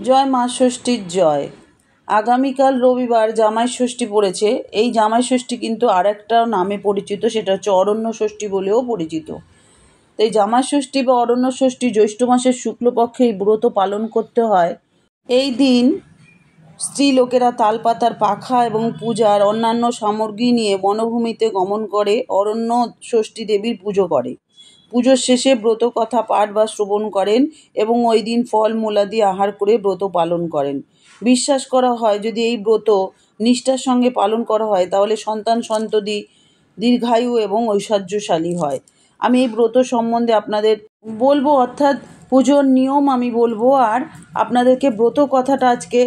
জয় মা ষষ্ঠীর জয়। আগামীকাল রবিবার জামাই ষষ্ঠী পড়েছে। এই জামাই ষষ্ঠী কিন্তু আর একটা নামে পরিচিত, সেটা হচ্ছে অরণ্য ষষ্ঠী বলেও পরিচিত। তো এই জামাই ষষ্ঠী বা অরণ্য ষষ্ঠী জ্যৈষ্ঠ মাসের শুক্লপক্ষে এই ব্রত পালন করতে হয়। এই দিন স্ত্রী লোকেরা তালপাতার পাখা এবং পূজার অন্যান্য সামগ্রী নিয়ে বনভূমিতে গমন করে অরণ্য ষষ্ঠী দেবীর পুজো করে। পুজোর শেষে ব্রত কথা পাঠ বা শ্রবণ করেন এবং ওই দিন ফল মূলাদি আহার করে ব্রত পালন করেন। বিশ্বাস করা হয় যদি এই ব্রত নিষ্ঠার সঙ্গে পালন করা হয় তাহলে সন্তান সন্ততি দীর্ঘায়ু এবং ঐশ্বর্যশালী হয়। আমি এই ব্রত সম্বন্ধে আপনাদের বলবো, অর্থাৎ পুজোর নিয়ম আমি বলবো, আর আপনাদেরকে ব্রত কথাটা আজকে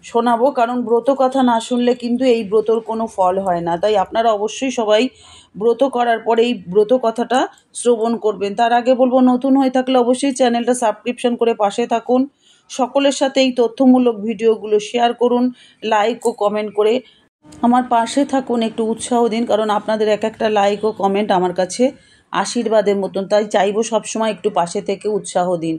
শোনাবো, কারণ ব্রত কথা না শুনলে কিন্তু এই ব্রতর কোনো ফল হয় না। তাই আপনারা অবশ্যই সবাই ব্রত করার পরে এই ব্রত কথাটা শ্রবণ করবেন। তার আগে বলবো, নতুন হয়ে থাকলে অবশ্যই চ্যানেলটা সাবস্ক্রিপশন করে পাশে থাকুন। সকলের সাথে এই তথ্যমূলক ভিডিওগুলো শেয়ার করুন, লাইক ও কমেন্ট করে আমার পাশে থাকুন, একটু উৎসাহ দিন, কারণ আপনাদের এক একটা লাইক ও কমেন্ট আমার কাছে আশীর্বাদের মতন। তাই চাইবো সবসময় একটু পাশে থেকে উৎসাহ দিন।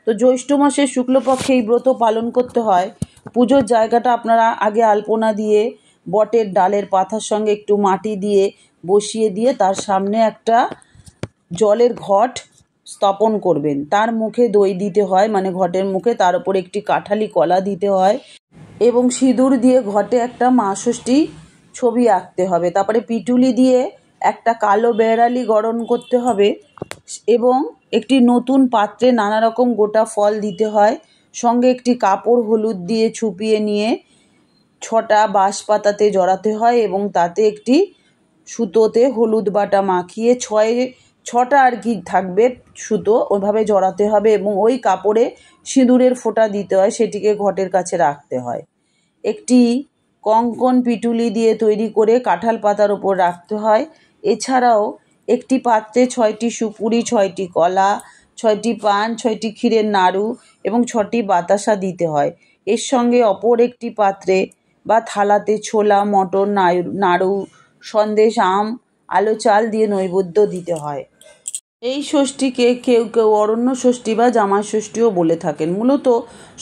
তো জ্যৈষ্ঠ মাসের শুক্লপক্ষে এই ব্রত পালন করতে হয়। পুজোর জায়গাটা আপনারা আগে আলপনা দিয়ে বটের ডালের পাতার সঙ্গে একটু মাটি দিয়ে বসিয়ে দিয়ে তার সামনে একটা জলের ঘট স্থাপন করবেন। তার মুখে দই দিতে হয়, মানে ঘটের মুখে, তার উপর একটি কাঁঠালি কলা দিতে হয় এবং সিঁদুর দিয়ে ঘটে একটা মা ষষ্ঠী ছবি আঁকতে হবে। তারপরে পিটুলি দিয়ে একটা কালো বেড়ালি গড়ন করতে হবে এবং একটি নতুন পাত্রে নানা রকম গোটা ফল দিতে হয়। সঙ্গে একটি কাপড় হলুদ দিয়ে ছুপিয়ে নিয়ে 6টা বাঁশ পাতাতে জড়াতে হয় এবং তাতে একটি সুতোতে হলুদ বাটা মাখিয়ে 6টা আর কি থাকবে সুতো, ওইভাবে জড়াতে হবে এবং ওই কাপড়ে সিঁদুরের ফোঁটা দিতে হয়, সেটিকে ঘটের কাছে রাখতে হয়। একটি কঙ্কন পিটুলি দিয়ে তৈরি করে কাঁঠাল পাতার ওপর রাখতে হয়। এছাড়াও একটি পাত্রে 6টি সুপুরি, 6টি কলা, 6টি পান, 6টি ক্ষীরের নাড়ু এবং 6টি বাতাসা দিতে হয়। এর সঙ্গে অপর একটি পাত্রে বা থালাতে ছোলা, মটর, নাড়ু, সন্দেশ, আম, আলো চাল দিয়ে নৈবেদ্য দিতে হয়। এই ষষ্ঠীকে কেউ কেউ অরণ্য ষষ্ঠী বা জামাই ষষ্ঠীও বলে থাকেন। মূলত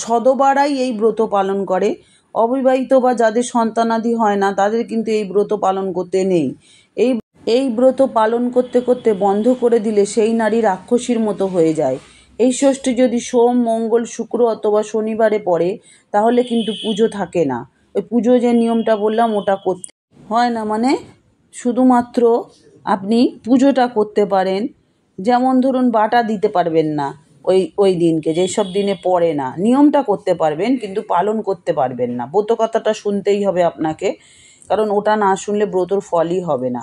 সধবারাই এই ব্রত পালন করে। অবিবাহিত বা যাদের সন্তানাদি হয় না তাদের কিন্তু এই ব্রত পালন করতে নেই। এই ব্রত পালন করতে করতে বন্ধ করে দিলে সেই নারী রাক্ষসীর মতো হয়ে যায়। এই ষষ্ঠী যদি সোম, মঙ্গল, শুক্র অথবা শনিবারে পড়ে তাহলে কিন্তু পুজো থাকে না। ওই পুজো যে নিয়মটা বললাম ওটা করতে হয় না, মানে শুধুমাত্র আপনি পুজোটা করতে পারেন। যেমন ধরুন বাটা দিতে পারবেন না ওই দিনকে, যেসব দিনে পড়ে না, নিয়মটা করতে পারবেন কিন্তু পালন করতে পারবেন না। ব্রত কথাটা শুনতেই হবে আপনাকে, কারণ ওটা না শুনলে ব্রতর ফলই হবে না।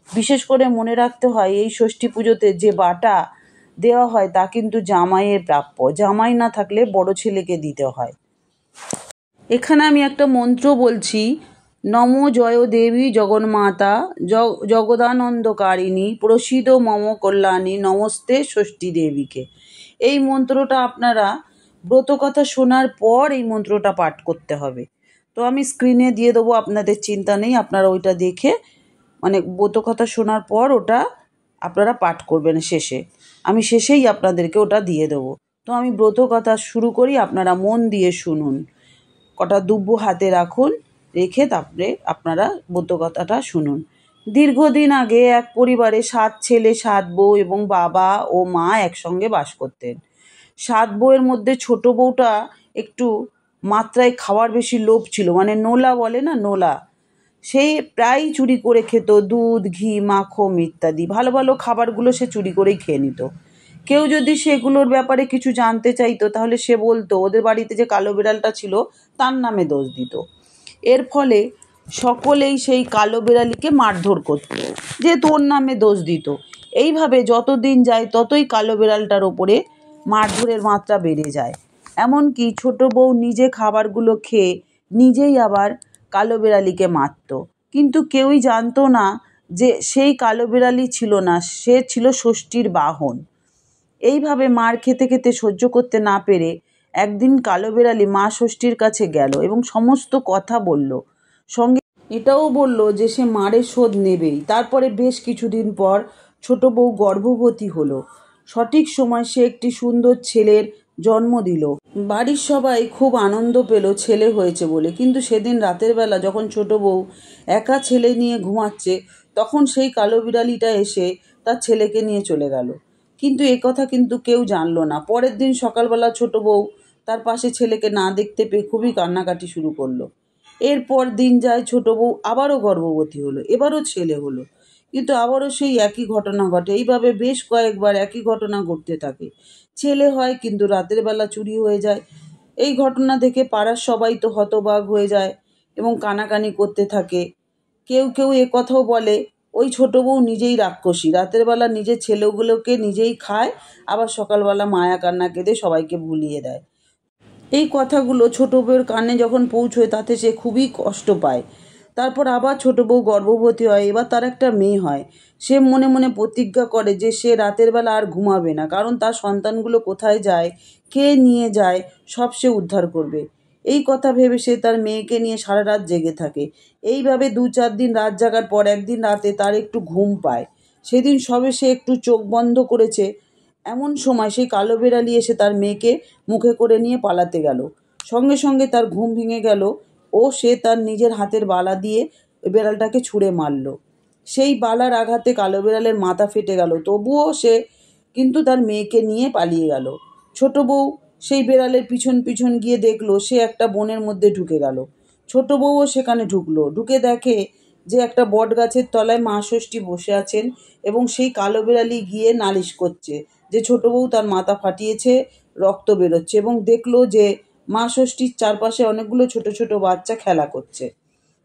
বিশেষ করে মনে রাখতে হয় এই ষষ্ঠী পুজোতে যে বাটা দেওয়া হয় তা কিন্তু জামাইয়ের প্রাপ্য। জামাই না থাকলে বড় ছেলেকে দিতে হয়। এখানে আমি একটা মন্ত্র বলছি, নমো জয় দেবী জগন্মাতা জগদানন্দকারিণী প্রসিদ মম কল্যাণী নমস্তে ষষ্ঠী দেবীকে। এই মন্ত্রটা আপনারা ব্রতকথা শোনার পর এই মন্ত্রটা পাঠ করতে হবে। তো আমি স্ক্রিনে দিয়ে দেবো, আপনাদের চিন্তা নেই, আপনারা ওইটা দেখে মানে ব্রতকথা শোনার পর ওটা আপনারা পাঠ করবেন শেষে। আমি শেষেই আপনাদেরকে ওটা দিয়ে দেবো। তো আমি ব্রতকথা শুরু করি, আপনারা মন দিয়ে শুনুন। কটা দুব্বো হাতে রাখুন, রেখে তারপরে আপনারা ব্রতকথাটা শুনুন। দীর্ঘদিন আগে এক পরিবারে 7 ছেলে, 7 বউ এবং বাবা ও মা একসঙ্গে বাস করতেন। 7 বউয়ের মধ্যে ছোট বউটা একটু মাত্রায় খাওয়ার বেশি লোভ ছিল, মানে নোলা বলে না, নোলা। সেই প্রায় চুরি করে খেত দুধ, ঘি, মাখন ইত্যাদি ভালো ভালো খাবারগুলো সে চুরি করেই খেয়ে নিত। কেউ যদি সেগুলোর ব্যাপারে কিছু জানতে চাইতো তাহলে সে বলতো ওদের বাড়িতে যে কালো বিড়ালটা ছিল তার নামে দোষ দিত। এর ফলে সকলেই সেই কালো বিড়ালিকে মারধর করত, যে তোর নামে দোষ দিত। এইভাবে যত দিন যায় ততই কালো বিড়ালটার ওপরে মারধরের মাত্রা বেড়ে যায়। এমনকি ছোট বউ নিজে খাবারগুলো খেয়ে নিজেই আবার কালো বিড়ালিকে মারত। কিন্তু কেউই জানতো না যে সেই কালো বিড়ালি ছিল না, সে ছিল ষষ্ঠীর বাহন। এইভাবে মার খেতে খেতে সহ্য করতে না পেরে একদিন কালো বিড়ালি মা ষষ্ঠীর কাছে গেল এবং সমস্ত কথা বলল। সঙ্গে এটাও বলল যে সে মারের শোধ নেবেই। তারপরে বেশ কিছুদিন পর ছোট বউ গর্ভবতী হলো। সঠিক সময় সে একটি সুন্দর ছেলের জন্ম দিল। বাড়ির সবাই খুব আনন্দ পেল ছেলে হয়েছে বলে। কিন্তু সেদিন রাতের বেলা যখন ছোট বউ একা ছেলে নিয়ে ঘুমাচ্ছে, তখন সেই কালো বিড়ালিটা এসে তার ছেলেকে নিয়ে চলে গেল। কিন্তু কথা কিন্তু কেউ জানলো না। পরের দিন সকালবেলা ছোট বউ তার পাশে ছেলেকে না দেখতে পেয়ে খুবই কান্নাকাটি শুরু করলো। এরপর দিন যায়, ছোট বউ আবারও গর্ভবতী হলো, এবারও ছেলে হলো। কিন্তু আবারও সেই একই ঘটনা ঘটে। এইভাবে বেশ কয়েকবার একই ঘটনা ঘটতে থাকে। ছেলে হয় কিন্তু রাতের বেলা চুরি হয়ে যায়। এই ঘটনা দেখে পাড়ার সবাই তো হতবাক হয়ে যায় এবং কানাকানি করতে থাকে। কেউ কেউ এ কথাও বলে, ওই ছোট বউ নিজেই রাক্ষসী, রাতের বেলা নিজের ছেলেগুলোকে নিজেই খায়, আবার সকালবেলা মায়া কান্না কেঁদে সবাইকে ভুলিয়ে দেয়। এই কথাগুলো ছোট বউয়ের কানে যখন পৌঁছয় তাতে সে খুবই কষ্ট পায়। তারপর আবার ছোট বউ গর্ভবতী হয়, এবার তার একটা মেয়ে হয়। সে মনে মনে প্রতিজ্ঞা করে যে সে রাতের বেলা আর ঘুমাবে না, কারণ তার সন্তানগুলো কোথায় যায়, কে নিয়ে যায়, সব সে উদ্ধার করবে। এই কথা ভেবে সে তার মেয়েকে নিয়ে সারা রাত জেগে থাকে। এইভাবে 2-4 দিন রাত জাগার পর একদিন রাতে তার একটু ঘুম পায়। সেদিন সবে সে একটু চোখ বন্ধ করেছে, এমন সময় সেই কালো বিড়ালি এসে তার মেয়েকে মুখে করে নিয়ে পালাতে গেল। সঙ্গে সঙ্গে তার ঘুম ভেঙে গেল ও সে তার নিজের হাতের বালা দিয়ে বিড়ালটাকে ছুঁড়ে মারল। সেই বালার আঘাতে কালো বিড়ালের মাথা ফেটে গেল, তবুও সে কিন্তু তার মেয়েকে নিয়ে পালিয়ে গেল। ছোট বউ সেই বিড়ালের পিছন পিছন গিয়ে দেখলো সে একটা বনের মধ্যে ঢুকে গেল। ছোট বউও সেখানে ঢুকলো, ঢুকে দেখে যে একটা বট গাছের তলায় মা ষষ্ঠী বসে আছেন এবং সেই কালো বিড়ালি গিয়ে নালিশ করছে যে ছোট বউ তার মাথা ফাটিয়েছে, রক্ত বেরোচ্ছে, এবং দেখলো যে মা ষষ্ঠীর চারপাশে অনেকগুলো ছোট ছোট বাচ্চা খেলা করছে।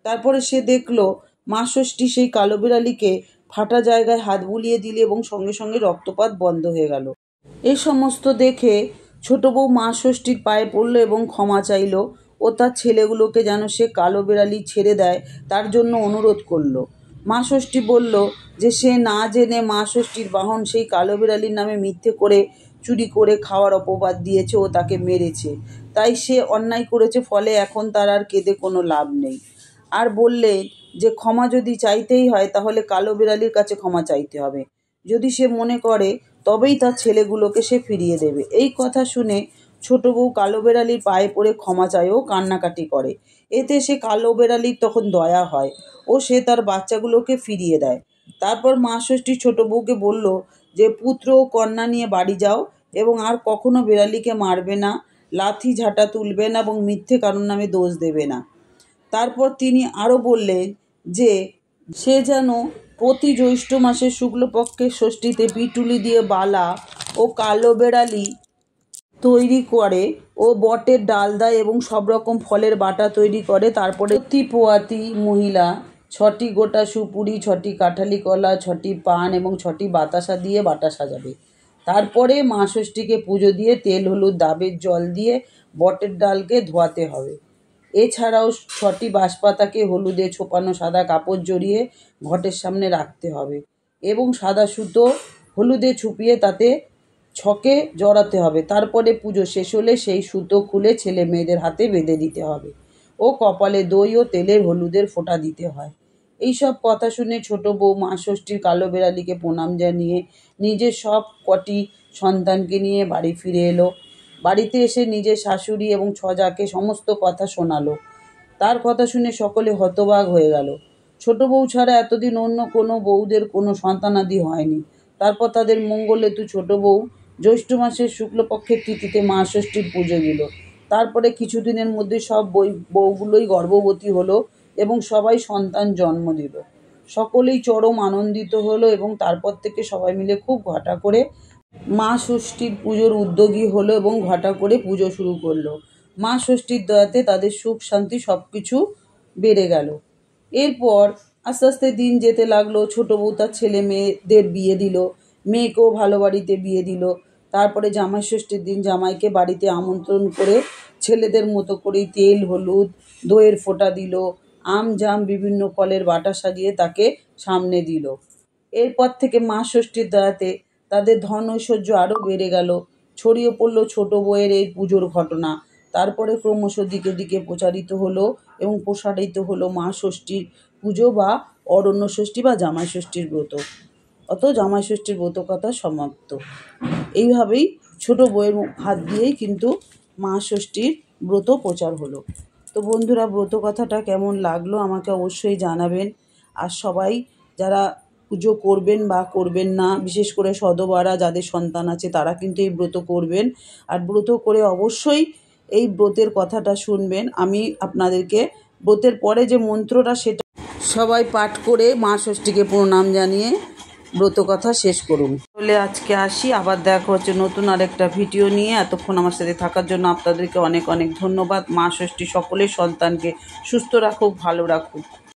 তারপরে সে দেখলো মা ষষ্ঠী সেই কালো বিড়ালিকে ফাটা জায়গায় হাত বুলিয়ে দিলে এবং সঙ্গে সঙ্গে রক্তপাত বন্ধ হয়ে গেল। এ সমস্ত দেখে ছোট বউ মা ষষ্ঠীর পায়ে পড়ল এবং ক্ষমা চাইল ও তার ছেলেগুলোকে যেন সে কালো বিড়ালি ছেড়ে দেয় তার জন্য অনুরোধ করলো। মা ষষ্ঠী বলল যে সে না জেনে মা ষষ্ঠীর বাহন সেই কালো বিড়ালির নামে মিথ্যে করে চুরি করে খাওয়ার অপবাদ দিয়েছে ও তাকে মেরেছে, তাই সে অন্যায় করেছে, ফলে এখন তার আর কেঁদে কোনো লাভ নেই। আর বললে যে ক্ষমা যদি চাইতেই হয় তাহলে কালো বিড়ালির কাছে ক্ষমা চাইতে হবে, যদি সে মনে করে তবেই তার ছেলেগুলোকে সে ফিরিয়ে দেবে। এই কথা শুনে ছোট বউ কালো বিড়ালির পায়ে পড়ে ক্ষমা চায় ও কান্নাকাটি করে। এতে সে কালো বিড়ালির তখন দয়া হয় ও সে তার বাচ্চাগুলোকে ফিরিয়ে দেয়। তারপর মা ষষ্ঠী ছোট বউকে বলল যে পুত্র ও কন্যা নিয়ে বাড়ি যাও এবং আর কখনো বিড়ালিকে মারবে না, লাথি ঝাঁটা তুলবে না এবং মিথ্যে কারোর নামে দোষ দেবে না। তারপর তিনি আরও বললেন যে সে যেন প্রতি জ্যৈষ্ঠ মাসের শুক্লপক্ষের ষষ্ঠীতে পিটুলি দিয়ে বালা ও কালো বেড়ালি তৈরি করে ও বটের ডাল দেয় এবং সব রকম ফলের বাটা তৈরি করে। তারপরে প্রতি পোয়াতি মহিলা 6টি গোটা সুপুরি, 6টি কাঁঠালি কলা, 6টি পান এবং 6টি বাতাসা দিয়ে বাটা সাজাবে। তারপরে মা ষষ্ঠীকে পুজো দিয়ে তেল হলুদ ডাবের জল দিয়ে বটের ডালকে ধোয়াতে হবে। এছাড়াও 6টি বাঁশপাতাকে হলুদে ছোপানো সাদা কাপড় জড়িয়ে ঘটের সামনে রাখতে হবে এবং সাদা সুতো হলুদে ছুপিয়ে তাতে ছকে জড়াতে হবে। তারপরে পুজো শেষ হলে সেই সুতো খুলে ছেলে মেয়েদের হাতে বেঁধে দিতে হবে ও কপালে দই ও তেলের হলুদের ফোঁটা দিতে হয়। এইসব কথা শুনে ছোট বউ মা ষষ্ঠীর কালো বিড়ালিকে প্রণাম জানিয়ে নিজের সব কটি সন্তানকে নিয়ে বাড়ি ফিরে এলো। বাড়িতে এসে নিজের শাশুড়ি এবং ছজাকে সমস্ত কথা শোনালো। তার কথা শুনে সকলে হতবাক হয়ে গেল। ছোট বউ ছাড়া এতদিন অন্য কোনো বউদের কোনো সন্তানাদি হয়নি। তারপর তাদের মঙ্গল হেতু ছোট বউ জ্যৈষ্ঠ মাসের শুক্লপক্ষের তিথিতে মা ষষ্ঠীর পুজো দিল। তারপরে কিছুদিনের মধ্যে সব বউগুলোই গর্ভবতী হলো এবং সবাই সন্তান জন্ম দিল। সকলেই চরম আনন্দিত হলো এবং তারপর থেকে সবাই মিলে খুব ঘটা করে মা ষষ্ঠীর পুজোর উদ্যোগী হলো এবং ঘটা করে পুজো শুরু করলো। মা ষষ্ঠীর দয়াতে তাদের সুখ শান্তি সব কিছু বেড়ে গেল। এরপর আস্তে আস্তে দিন যেতে লাগলো। ছোট বউ তার ছেলে মেয়েদের বিয়ে দিল, মেয়েকেও ভালো বাড়িতে বিয়ে দিল। তারপরে জামাই ষষ্ঠীর দিন জামাইকে বাড়িতে আমন্ত্রণ করে ছেলেদের মতো করেই তেল হলুদ দইয়ের ফোঁটা দিল, আম জাম বিভিন্ন ফলের বাটা সাজিয়ে তাকে সামনে দিল। এরপর থেকে মা ষষ্ঠীর দয়াতে তাদের ধন ঐশ্বর্য আরও বেড়ে গেল। ছড়িয়ে পড়ল ছোট বউয়ের এই পুজোর ঘটনা। তারপরে ক্রমশ দিকে দিকে প্রচারিত হলো এবং প্রসারিত হলো মা ষষ্ঠীর পুজো বা অরণ্য ষষ্ঠী বা জামাই ষষ্ঠীর ব্রত। জামাই ষষ্ঠীর ব্রত কথা সমাপ্ত। এইভাবেই ছোট বউয়ের হাত দিয়েই কিন্তু মা ষষ্ঠীর ব্রত প্রচার হলো। তো বন্ধুরা, ব্রত কথাটা কেমন লাগলো আমাকে অবশ্যই জানাবেন। আর সবাই যারা পুজো করবেন বা করবেন না, বিশেষ করে সধবারা যাদের সন্তান আছে তারা কিন্তু এই ব্রত করবেন। আর ব্রত করে অবশ্যই এই ব্রতের কথাটা শুনবেন। আমি আপনাদেরকে ব্রতের পরে যে মন্ত্রটা সেটা সবাই পাঠ করে মা ষষ্ঠীকে প্রণাম জানিয়ে ব্রত কথা শেষ করুন। তাহলে আজকে আসি, আবার দেখা হচ্ছে নতুন আরেকটা ভিডিও নিয়ে। এতক্ষণ আমার সাথে থাকার জন্য আপনাদেরকে অনেক অনেক ধন্যবাদ। মা ষষ্ঠী সকলের সন্তানকে সুস্থ রাখুক, ভালো রাখুক।